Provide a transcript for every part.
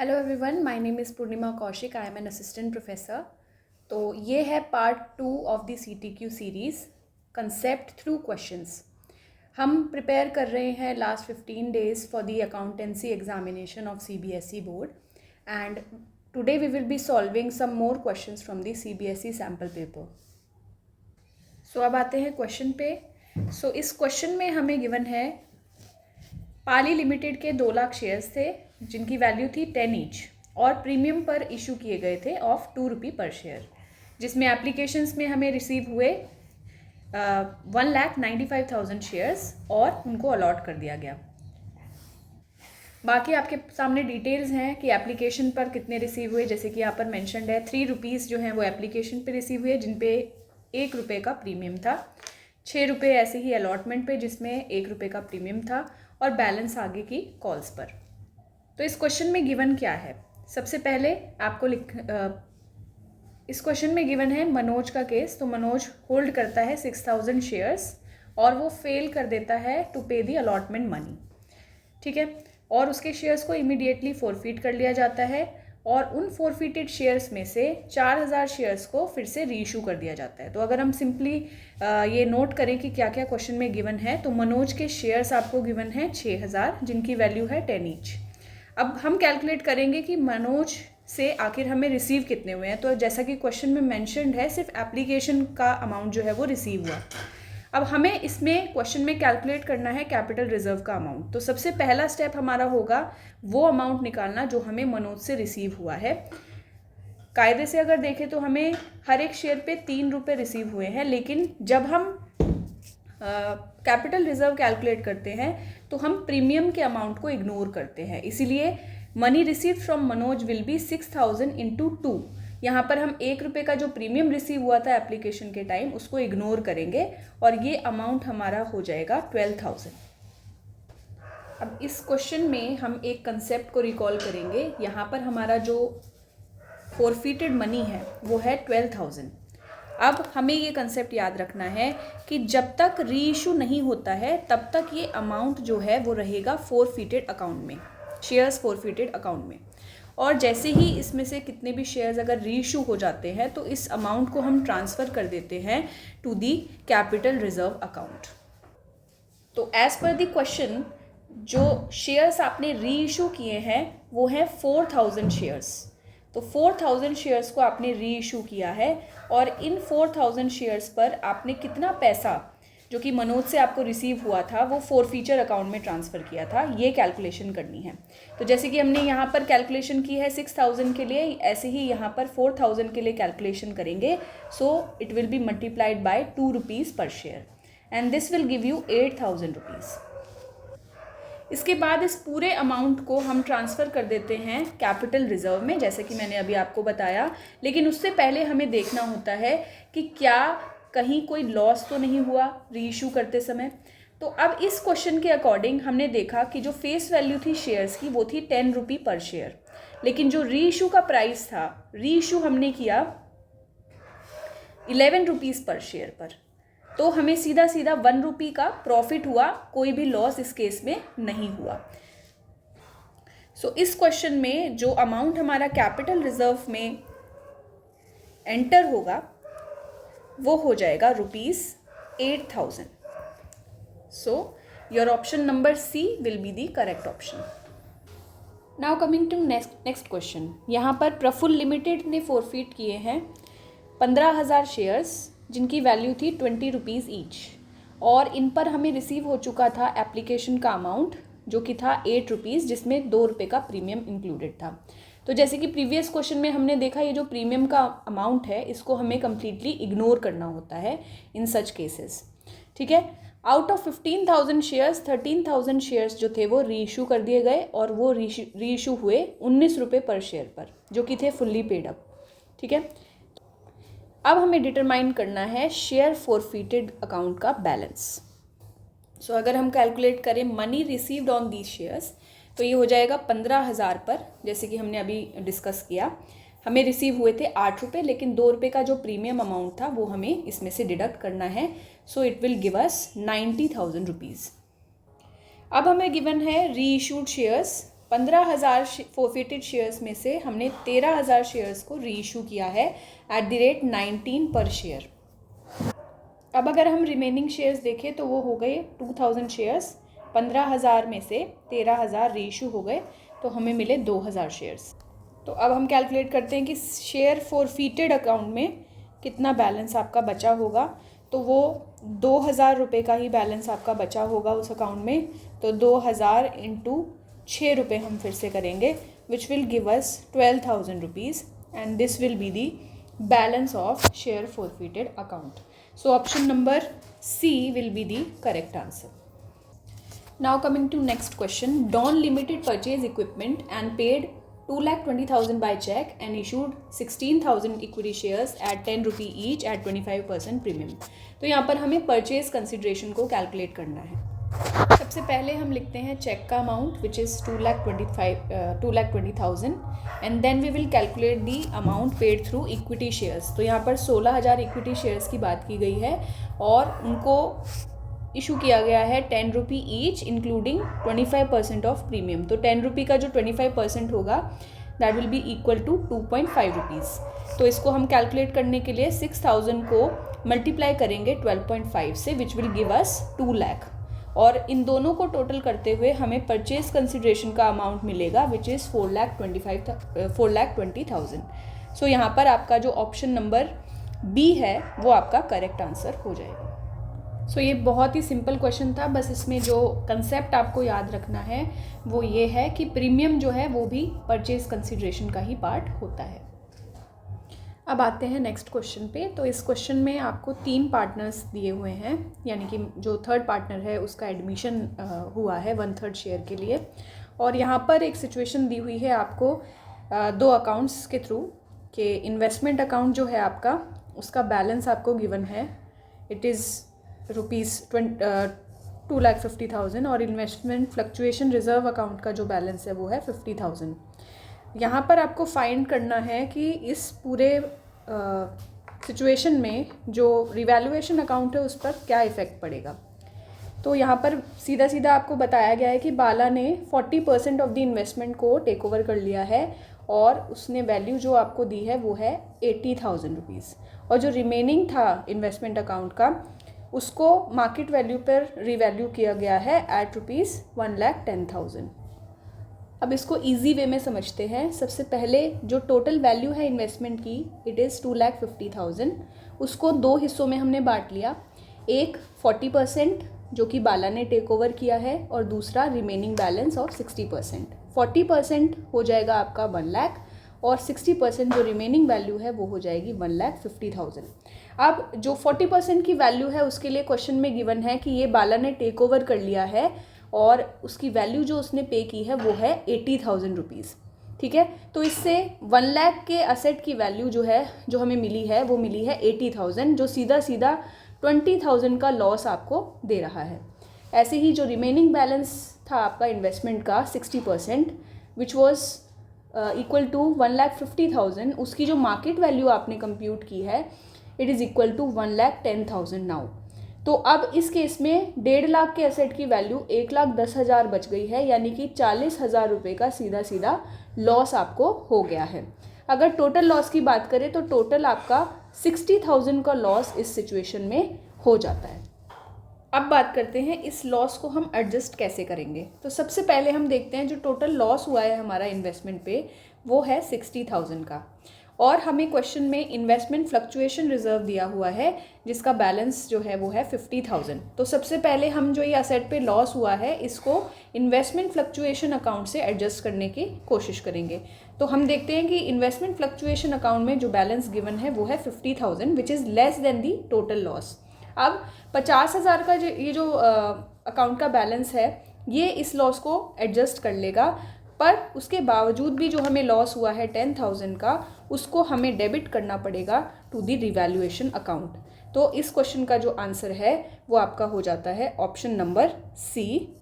Hello everyone, my name is Purnima Kaushik. I am an assistant professor. तो ये है part 2 of the CTQ series, concept through questions. हम prepare कर रहे हैं last 15 days for the accountancy examination of CBSE board and today we will be solving some more questions from the CBSE sample paper. So अब आते हैं question पे। सो इस question में हमें गिवन है पाली लिमिटेड के 2 लाख शेयर्स थे जिनकी वैल्यू थी 10 ईच और प्रीमियम पर इशू किए गए थे ऑफ ₹2 पर शेयर, जिसमें एप्लीकेशंस में हमें रिसीव हुए 1,95,000 शेयर्स और उनको अलॉट कर दिया गया। बाकी आपके सामने डिटेल्स हैं कि एप्लीकेशन पर कितने रिसीव हुए। जैसे कि यहाँ पर मेंशन्ड है ₹3 जो हैं वो एप्लीकेशन पे रिसीव हुए, जिन पे ₹1 का प्रीमियम था, ₹6 ऐसे ही अलॉटमेंट पे जिसमें ₹1 का प्रीमियम था, और बैलेंस आगे की कॉल्स पर। तो इस क्वेश्चन में गिवन क्या है? सबसे पहले आपको इस क्वेश्चन में गिवन है मनोज का केस। तो मनोज होल्ड करता है 6,000 शेयर्स और वो फेल कर देता है टू पे दी अलॉटमेंट मनी, ठीक है, और उसके शेयर्स को इमीडिएटली फोरफीट कर लिया जाता है और उन फोरफीटेड शेयर्स में से 4,000 शेयर्स को फिर से रीइशू कर दिया जाता है। तो अगर हम सिंपली ये नोट करें कि क्या क्या क्वेश्चन में गिवन है, तो मनोज के शेयर्स आपको गिवन है 6,000 जिनकी वैल्यू है 10 ईच। अब हम कैलकुलेट करेंगे कि मनोज से आखिर हमें रिसीव कितने हुए हैं। तो जैसा कि क्वेश्चन में मेंशन्ड है, सिर्फ एप्लीकेशन का अमाउंट जो है वो रिसीव हुआ। अब हमें इसमें क्वेश्चन में कैलकुलेट करना है कैपिटल रिजर्व का अमाउंट। तो सबसे पहला स्टेप हमारा होगा वो अमाउंट निकालना जो हमें मनोज से रिसीव हुआ है। कायदे से अगर देखें तो हमें हर एक शेयर पे ₹3 रिसीव हुए हैं, लेकिन जब हम कैपिटल रिजर्व कैलकुलेट करते हैं तो हम प्रीमियम के अमाउंट को इग्नोर करते हैं। इसीलिए money received from Manoj will be 6,000 into 2। यहाँ पर हम ₹1 का जो प्रीमियम रिसीव हुआ था एप्लीकेशन के टाइम उसको इग्नोर करेंगे और ये अमाउंट हमारा हो जाएगा 12,000। अब इस क्वेश्चन में हम एक कंसेप्ट को रिकॉल करेंगे। यहाँ पर हमारा जो फोरफीटेड मनी है वो है 12,000। अब हमें ये कंसेप्ट याद रखना है कि जब तक रीइशू नहीं होता है तब तक ये अमाउंट जो है वो रहेगा फोरफीटेड अकाउंट में, शेयर्स फोरफीटेड अकाउंट में। और जैसे ही इसमें से कितने भी शेयर्स अगर रीइशू हो जाते हैं तो इस अमाउंट को हम ट्रांसफ़र कर देते हैं to the capital reserve account. तो एज पर द क्वेश्चन जो शेयर्स आपने रीइशू किए हैं वो हैं 4,000 शेयर्स। तो 4,000 शेयर्स को आपने रीइशू किया है और इन 4,000 शेयर्स पर आपने कितना पैसा जो कि मनोज से आपको रिसीव हुआ था वो फोरफीचर अकाउंट में ट्रांसफ़र किया था, ये कैलकुलेशन करनी है। तो जैसे कि हमने यहाँ पर कैलकुलेशन की है 6,000 के लिए, ऐसे ही यहाँ पर 4,000 के लिए कैलकुलेशन करेंगे। So it will be multiplied by ₹2 पर share and this will give you 8,000 rupees. इसके बाद इस पूरे अमाउंट को हम ट्रांसफ़र कर देते हैं कैपिटल रिजर्व में, जैसे कि मैंने अभी आपको बताया। लेकिन उससे पहले हमें देखना होता है कि क्या कहीं कोई लॉस तो नहीं हुआ रीइशू करते समय। तो अब इस क्वेश्चन के अकॉर्डिंग हमने देखा कि जो फेस वैल्यू थी शेयर्स की वो थी ₹10 पर शेयर, लेकिन जो रीइशू का प्राइस था, रीइशू हमने किया ₹11 पर शेयर पर, तो हमें सीधा सीधा ₹1 का प्रॉफिट हुआ, कोई भी लॉस इस केस में नहीं हुआ। सो इस क्वेश्चन में जो अमाउंट हमारा कैपिटल रिजर्व में एंटर होगा वो हो जाएगा ₹8,000। So your option number C will be the correct option. Now coming to next question. यहाँ पर प्रफुल्ल लिमिटेड ने फोरफीट किए हैं 15,000 शेयर्स जिनकी वैल्यू थी ₹20 ईच, और इन पर हमें रिसीव हो चुका था एप्लीकेशन का अमाउंट जो कि था ₹8 जिसमें ₹2 का प्रीमियम इंक्लूडेड था। तो जैसे कि प्रीवियस क्वेश्चन में हमने देखा, ये जो प्रीमियम का अमाउंट है इसको हमें कम्प्लीटली इग्नोर करना होता है इन सच केसेस, ठीक है। आउट ऑफ 15,000 शेयर्स 13,000 शेयर्स जो थे वो रीइशू कर दिए गए और वो रीइशू हुए ₹19 पर शेयर पर, जो कि थे फुल्ली पेड अप, ठीक है। अब हमें डिटरमाइन करना है शेयर फोरफीटेड अकाउंट का बैलेंस। सो अगर हम कैलकुलेट करें money received on these shares तो ये हो जाएगा 15,000 पर, जैसे कि हमने अभी डिस्कस किया हमें रिसीव हुए थे ₹8, लेकिन ₹2 का जो प्रीमियम अमाउंट था वो हमें इसमें से डिडक्ट करना है। So it will give us 90,000 rupees. अब हमें गिवन है रीइशूड शेयर्स 15,000 फोरफिटेड शेयर्स में से हमने 13,000 शेयर्स को री इशू किया है एट द रेट 19 पर शेयर। अब अगर हम रिमेनिंग शेयर्स देखें तो वो हो गए 2,000 शेयर्स, 15,000 में से 13,000 री इशू हो गए तो हमें मिले 2,000 शेयर्स। तो अब हम कैलकुलेट करते हैं कि शेयर फोरफिटेड अकाउंट में कितना बैलेंस आपका बचा होगा। तो वो 2,000 रुपये का ही बैलेंस आपका बचा होगा उस अकाउंट में। तो 2,000 इंटू 6 रुपये हम फिर से करेंगे, which will give us 12,000 rupees and this will be the balance of share forfeited account. So option number C will be the correct answer. Now coming to next question. Don Limited purchased equipment and paid 2,20,000 by check and issued 16,000 equity shares at 10 rupee each at 25% premium. तो यहाँ पर हमें purchase consideration को calculate करना है। सबसे पहले हम लिखते हैं चेक का amount which is 2,20,000 and then we will calculate the amount paid through equity shares. तो यहाँ पर 16,000 इक्विटी शेयर्स की बात की गई है और उनको इशू किया गया है 10 rupee each including 25% of premium. तो 10 रुपी का जो 25% होगा that will be equal to 2.5 rupees. तो इसको हम कैलकुलेट करने के लिए 6,000 को मल्टीप्लाई करेंगे 12.5 से विच विल गिव अस 2 लाख और इन दोनों को टोटल करते हुए हमें परचेज कंसिड्रेशन का अमाउंट मिलेगा विच इज़ 4,20,000। सो यहाँ पर आपका जो ऑप्शन नंबर बी है वो आपका करेक्ट आंसर हो जाएगा। सो ये बहुत ही सिंपल क्वेश्चन था, बस इसमें जो कंसेप्ट आपको याद रखना है वो ये है कि प्रीमियम जो है वो भी परचेज कंसिड्रेशन का ही पार्ट होता है। अब आते हैं नेक्स्ट क्वेश्चन पे। तो इस क्वेश्चन में आपको 3 पार्टनर्स दिए हुए हैं, यानी कि जो थर्ड पार्टनर है उसका एडमिशन हुआ है 1/3 शेयर के लिए। और यहाँ पर एक सिचुएशन दी हुई है आपको 2 अकाउंट्स के थ्रू कि इन्वेस्टमेंट अकाउंट जो है आपका उसका बैलेंस आपको गिवन है, इट इज़ ₹2,50,000 और इन्वेस्टमेंट फ्लक्चुएशन रिजर्व अकाउंट का जो बैलेंस है वो है 50,000। यहाँ पर आपको फाइंड करना है कि इस पूरे सिचुएशन में जो रिवैल्यूएशन अकाउंट है उस पर क्या इफ़ेक्ट पड़ेगा। तो यहाँ पर सीधा सीधा आपको बताया गया है कि बाला ने 40% ऑफ द इन्वेस्टमेंट को टेक ओवर कर लिया है और उसने वैल्यू जो आपको दी है वो है 80,000 रुपीज़ और जो रिमेनिंग था इन्वेस्टमेंट अकाउंट का उसको मार्केट वैल्यू पर रिवैल्यू किया गया है एट ₹1,10,000। अब इसको इजी वे में समझते हैं। सबसे पहले जो टोटल वैल्यू है इन्वेस्टमेंट की इट इज़ 2,50,000, उसको 2 हिस्सों में हमने बांट लिया। एक 40% जो कि बाला ने टेक ओवर किया है और दूसरा रिमेनिंग बैलेंस ऑफ 60%। 40% हो जाएगा आपका 1 लाख और 60% जो रिमेनिंग वैल्यू है वो हो जाएगी 1,50,000। अब जो 40% की वैल्यू है उसके लिए क्वेश्चन में गिवन है कि ये बाला ने टेक ओवर कर लिया है और उसकी वैल्यू जो उसने पे की है वो है 80,000 रुपीज़। ठीक है, तो इससे 1 लाख के असेट की वैल्यू जो है जो हमें मिली है वो मिली है 80,000, जो सीधा सीधा 20,000 का लॉस आपको दे रहा है। ऐसे ही जो रिमेनिंग बैलेंस था आपका इन्वेस्टमेंट का 60% विच वॉज इक्वल टू 1,50,000, उसकी जो मार्केट वैल्यू आपने कंप्यूट की है it is equal to 1,10,000 now. तो अब इस केस में 1.5 लाख के एसेट की वैल्यू 1,10,000 बच गई है, यानी कि 40,000 रुपये का सीधा सीधा लॉस आपको हो गया है। अगर टोटल लॉस की बात करें तो टोटल आपका 60,000 का लॉस इस सिचुएशन में हो जाता है। अब बात करते हैं इस लॉस को हम एडजस्ट कैसे करेंगे। तो सबसे पहले हम देखते हैं जो टोटल लॉस हुआ है हमारा इन्वेस्टमेंट पे वो है 60,000 का और हमें क्वेश्चन में इन्वेस्टमेंट फ्लक्चुएशन रिजर्व दिया हुआ है जिसका बैलेंस जो है वो है 50,000। तो सबसे पहले हम जो ये असेट पे लॉस हुआ है इसको इन्वेस्टमेंट फ्लक्चुएशन अकाउंट से एडजस्ट करने की कोशिश करेंगे। तो हम देखते हैं कि इन्वेस्टमेंट फ्लक्चुएशन अकाउंट में जो बैलेंस गिवन है वो है 50,000 which is less than the total loss. अब 50,000 का ये जो अकाउंट का बैलेंस है ये इस लॉस को एडजस्ट कर लेगा, पर उसके बावजूद भी जो हमें लॉस हुआ है 10,000 का उसको हमें डेबिट करना पड़ेगा टू दी रिवैल्यूएशन अकाउंट। तो इस क्वेश्चन का जो आंसर है वो आपका हो जाता है ऑप्शन नंबर सी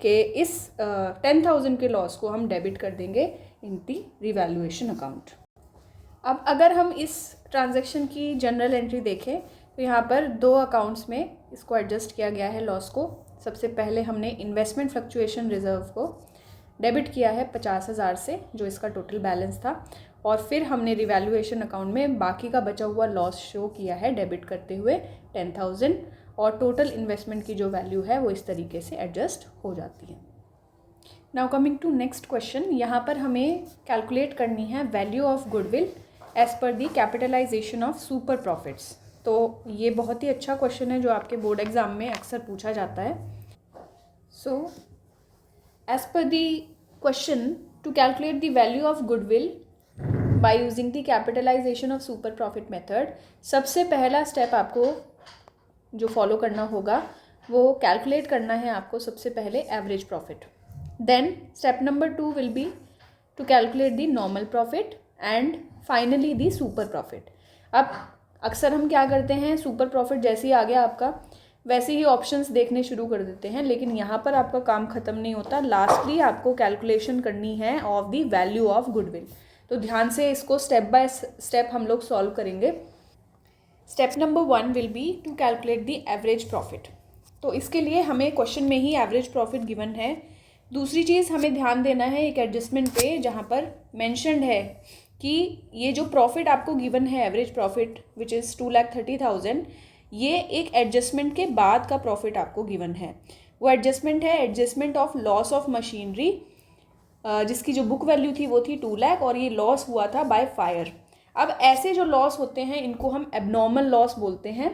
के इस 10,000 के लॉस को हम डेबिट कर देंगे इन दी रिवैल्यूएशन अकाउंट। अब अगर हम इस ट्रांजैक्शन की जनरल एंट्री देखें तो यहाँ पर 2 अकाउंट्स में इसको एडजस्ट किया गया है लॉस को। सबसे पहले हमने इन्वेस्टमेंट फ्लक्चुएशन रिजर्व को डेबिट किया है 50,000 से, जो इसका टोटल बैलेंस था, और फिर हमने रिवैल्यूएशन अकाउंट में बाकी का बचा हुआ लॉस शो किया है डेबिट करते हुए 10,000, और टोटल इन्वेस्टमेंट की जो वैल्यू है वो इस तरीके से एडजस्ट हो जाती है। Now coming to next question, यहाँ पर हमें कैलकुलेट करनी है value of goodwill as per the capitalisation of super profits. तो ये बहुत ही अच्छा क्वेश्चन है जो आपके बोर्ड एग्जाम में अक्सर पूछा जाता है। So as per the question, to calculate the value of goodwill by using the capitalisation of super profit method, सबसे पहला स्टेप आपको जो फॉलो करना होगा वो कैलकुलेट करना है आपको सबसे पहले average profit. Then step number 2 will be to calculate the normal profit and finally the super profit. अब अक्सर हम क्या करते हैं, सुपर प्रॉफिट जैसे ही आ गया आपका वैसे ही ऑप्शंस देखने शुरू कर देते हैं, लेकिन यहाँ पर आपका काम ख़त्म नहीं होता। लास्टली आपको कैलकुलेशन करनी है of the value of goodwill. तो ध्यान से इसको स्टेप बाय स्टेप हम लोग सॉल्व करेंगे। Step number 1 will be to calculate the average profit. तो इसके लिए हमें क्वेश्चन में ही एवरेज प्रॉफिट गिवन है। दूसरी चीज़ हमें ध्यान देना है एक एडजस्टमेंट पे, जहाँ पर मेंशन्ड है कि ये जो प्रॉफिट आपको गिवन है एवरेज प्रॉफिट विच इज़ 2,30,000, ये एक एडजस्टमेंट के बाद का प्रॉफिट आपको गिवन है। वो एडजस्टमेंट है adjustment of loss of machinery, जिसकी जो बुक वैल्यू थी वो थी 2 लाख और ये लॉस हुआ था बाय फायर। अब ऐसे जो लॉस होते हैं इनको हम एबनॉर्मल लॉस बोलते हैं।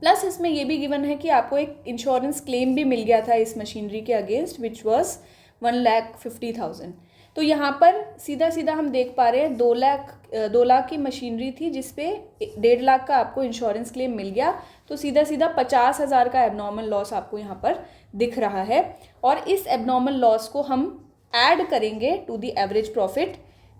प्लस इसमें ये भी गिवन है कि आपको एक इंश्योरेंस क्लेम भी मिल गया था इस मशीनरी के अगेंस्ट विच वॉज 1,50,000। तो यहाँ पर सीधा सीधा हम देख पा रहे हैं 2 लाख की मशीनरी थी जिसपे 1.5 लाख का आपको इंश्योरेंस क्लेम मिल गया। तो सीधा सीधा 50,000 का एबनॉर्मल लॉस आपको यहाँ पर दिख रहा है, और इस एबनॉर्मल लॉस को हम ऐड करेंगे टू द एवरेज प्रॉफिट।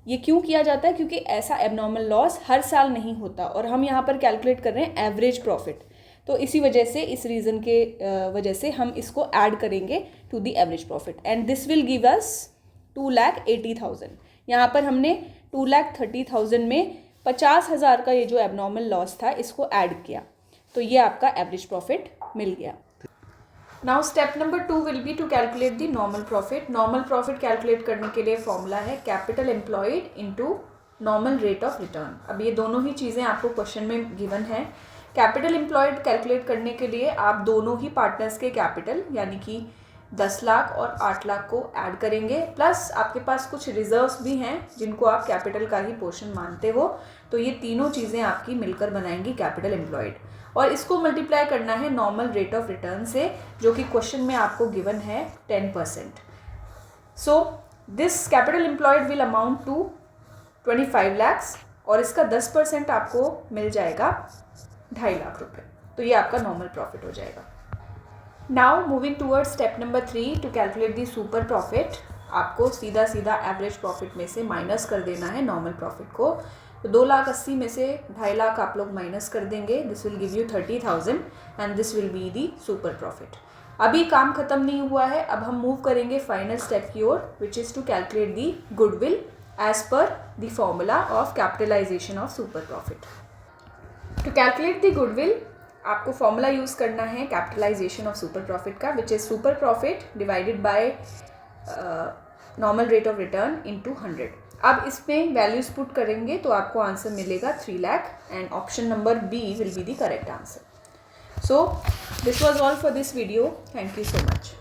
ये क्यों किया जाता है, क्योंकि ऐसा एबनॉर्मल लॉस हर साल नहीं होता और हम यहाँ पर कैलकुलेट कर रहे हैं एवरेज प्रॉफिट। तो इसी वजह से, इस रीज़न के वजह से हम इसको ऐड करेंगे to the average profit and this will give us 2,80,000। यहाँ पर हमने 2,30,000 में 50,000 का ये जो एबनॉर्मल लॉस था इसको ऐड किया, तो ये आपका एवरेज प्रॉफिट मिल गया। Now step number 2 will be to calculate the normal profit. Normal profit calculate करने के लिए फॉर्मूला है capital employed into normal rate of return. अब ये दोनों ही चीज़ें आपको क्वेश्चन में गिवन है। कैपिटल एम्प्लॉयड कैलकुलेट करने के लिए आप दोनों ही पार्टनर्स के कैपिटल यानी कि 10 लाख और 8 लाख को ऐड करेंगे, प्लस आपके पास कुछ रिजर्व्स भी हैं जिनको आप कैपिटल का ही पोर्शन मानते हो। तो ये तीनों चीज़ें आपकी मिलकर बनाएंगी कैपिटल एम्प्लॉयड, और इसको मल्टीप्लाई करना है नॉर्मल रेट ऑफ रिटर्न से, जो कि क्वेश्चन में आपको गिवन है 10%। So this capital employed will amount to 25 lakhs और इसका 10% आपको मिल जाएगा 2.5 लाख रुपए। तो ये आपका नॉर्मल प्रॉफिट हो जाएगा। Now moving towards step number 3 to calculate the super profit. आपको सीधा सीधा एवरेज प्रॉफिट में से माइनस कर देना है नॉर्मल प्रॉफिट को। तो 2,80,000 में से 2.5 लाख आप लोग माइनस कर देंगे, this will give you 30,000 and this will be the super profit. अभी काम खत्म नहीं हुआ है, अब हम मूव करेंगे फाइनल स्टेप की ओर which is to calculate the goodwill as per the formula of capitalization of super profit. To calculate the goodwill आपको फॉर्मूला यूज़ करना है कैपिटलाइजेशन ऑफ सुपर प्रॉफिट का, which is super profit divided by normal rate of return into 100। अब इसमें values put करेंगे तो आपको answer मिलेगा 3 lakh and option number B will be the correct answer. So this was all for this video. Thank you so much.